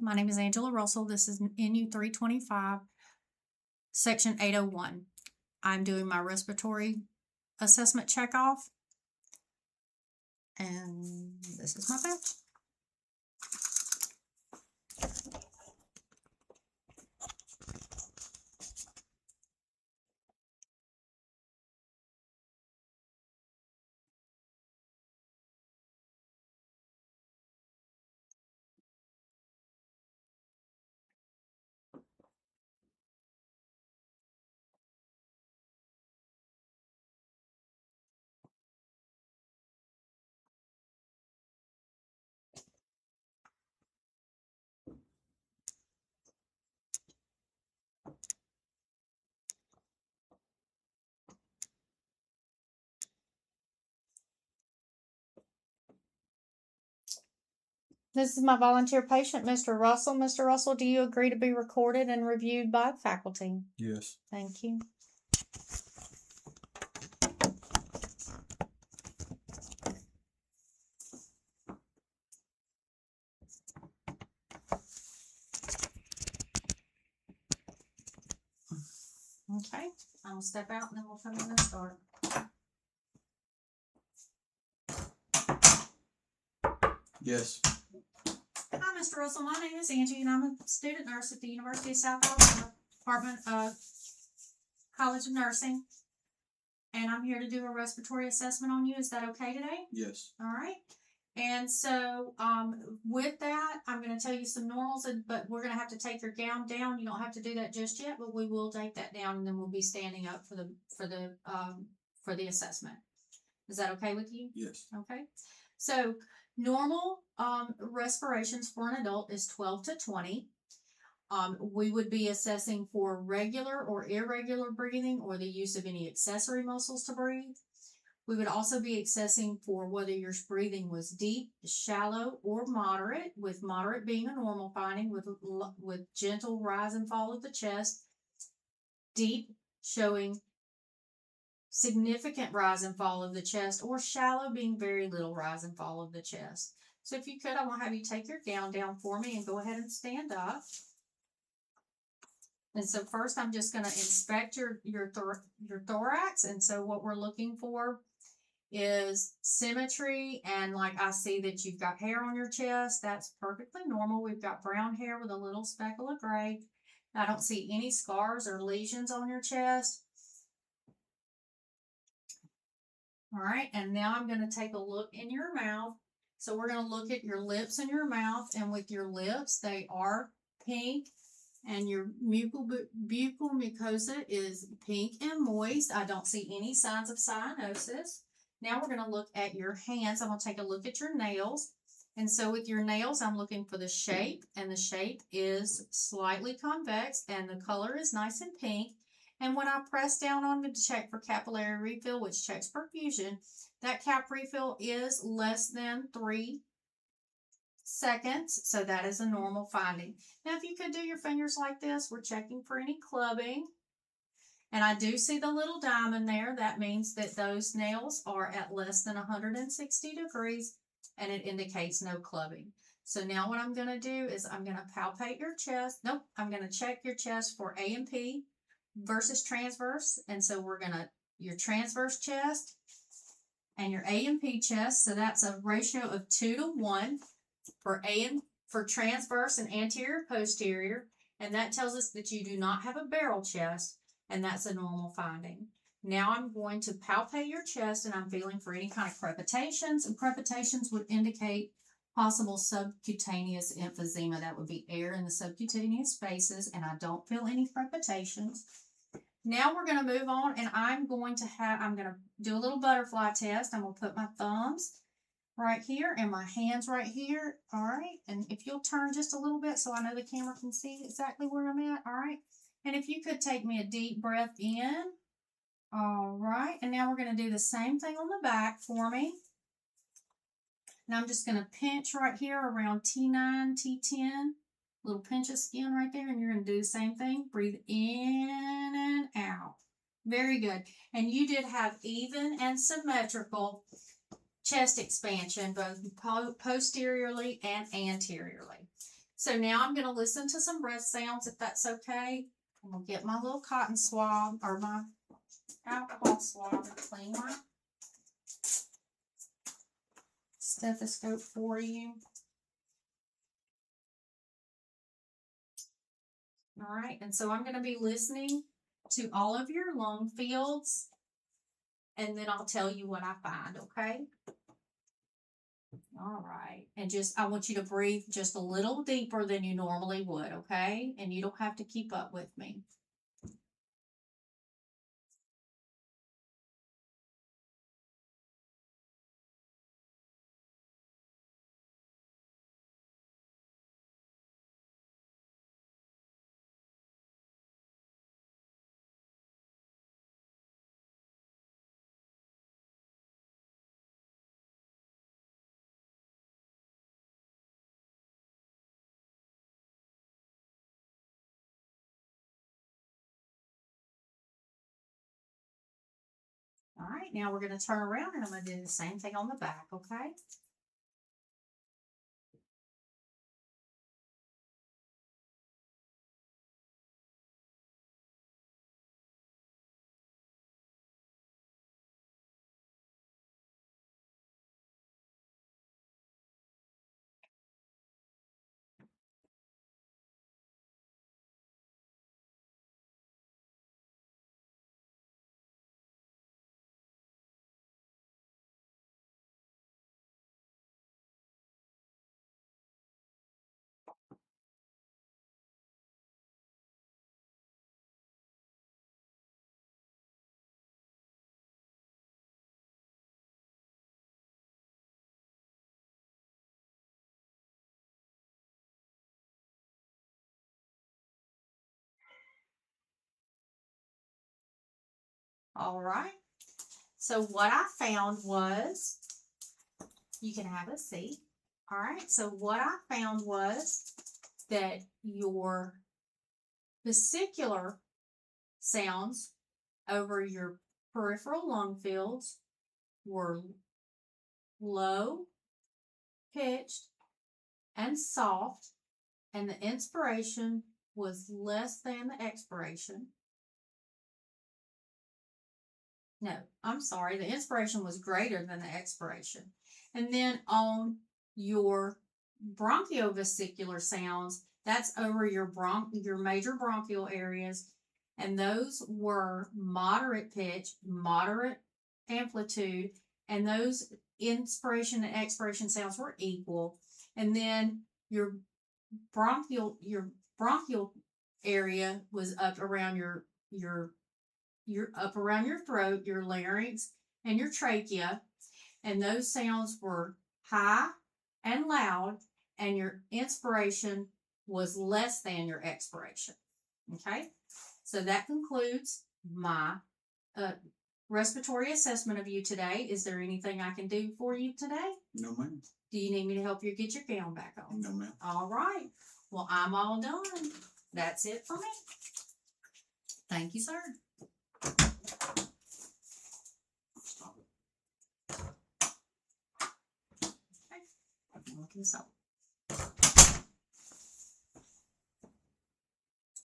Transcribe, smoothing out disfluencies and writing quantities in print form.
My name is Angela Russell. This is NU 325, Section 801. I'm doing my respiratory assessment checkoff, and this is my badge. This is my volunteer patient, Mr. Russell. Mr. Russell, do you agree to be recorded and reviewed by faculty? Yes. Thank you. Okay, I'll step out and then we'll come in and start. Yes. Hi, Mr. Russell. My name is Angie, and I'm a student nurse at the University of South Alabama Department of College of Nursing. And I'm here to do a respiratory assessment on you. Is that okay today? Yes. All right. And so with that, I'm going to tell you some normals, but we're going to have to take your gown down. You don't have to do that just yet, but we will take that down, and then we'll be standing up for the assessment. Is that okay with you? Yes. Okay. So normal respirations for an adult is 12 to 20. We would be assessing for regular or irregular breathing or the use of any accessory muscles to breathe. We would also be assessing for whether your breathing was deep, shallow, or moderate, with moderate being a normal finding with gentle rise and fall of the chest, deep showing significant rise and fall of the chest, or shallow being very little rise and fall of the chest. So if you could, I want to have you take your gown down for me and go ahead and stand up. And so first I'm just going to inspect your thorax. And so what we're looking for is symmetry, and like I see that you've got hair on your chest. That's perfectly normal. We've got brown hair with a little speckle of gray. I don't see any scars or lesions on your chest. All right, and now I'm going to take a look in your mouth. So we're going to look at your lips and your mouth, and with your lips, they are pink, and your buccal mucosa is pink and moist. I don't see any signs of cyanosis. Now we're going to look at your hands. I'm going to take a look at your nails. And so with your nails, I'm looking for the shape, and the shape is slightly convex, and the color is nice and pink. And when I press down on it to check for capillary refill, which checks perfusion, that cap refill is less than 3 seconds. So that is a normal finding. Now, if you could do your fingers like this, we're checking for any clubbing. And I do see the little diamond there. That means that those nails are at less than 160 degrees, and it indicates no clubbing. So now what I'm going to do is I'm going to palpate your chest. Nope, I'm going to check your chest for A&P versus transverse. And so we're going to, your transverse chest and your A&P chest. So that's a ratio of 2 to 1 for transverse and anterior posterior. And that tells us that you do not have a barrel chest. And that's a normal finding. Now I'm going to palpate your chest, and I'm feeling for any kind of crepitations. And crepitations would indicate possible subcutaneous emphysema. That would be air in the subcutaneous spaces, and I don't feel any crepitations. Now we're going to move on, and I'm going to do a little butterfly test. I'm going to put my thumbs right here and my hands right here. All right. And if you'll turn just a little bit so I know the camera can see exactly where I'm at. All right. And if you could take me a deep breath in. All right. And now we're going to do the same thing on the back for me. And I'm just going to pinch right here around T9, T10. Little pinch of skin right there. And you're going to do the same thing. Breathe in and out. Very good. And you did have even and symmetrical chest expansion, both posteriorly and anteriorly. So now I'm going to listen to some breath sounds, if that's okay. I'm going to get my little cotton swab or my alcohol swab and clean my stethoscope for you. All right, and so I'm going to be listening to all of your lung fields, and then I'll tell you what I find, okay? All right, and I want you to breathe just a little deeper than you normally would, okay? And you don't have to keep up with me. All right, now we're going to turn around and I'm going to do the same thing on the back, okay? All right, so what I found was, you can have a seat. All right, so what I found was that your vesicular sounds over your peripheral lung fields were low pitched and soft, and the inspiration was less than the expiration. No, I'm sorry, the inspiration was greater than the expiration. And then on your bronchiovesicular sounds, that's over your major bronchial areas, and those were moderate pitch, moderate amplitude, and those inspiration and expiration sounds were equal. And then your bronchial area was up around your up around your throat, your larynx, and your trachea, and those sounds were high and loud, and your inspiration was less than your expiration. Okay, so that concludes my respiratory assessment of you today. Is there anything I can do for you today? No, ma'am. Do you need me to help you get your gown back on? No, ma'am. All right. Well, I'm all done. That's it for me. Thank you, sir. Stop it. Okay. Look this up.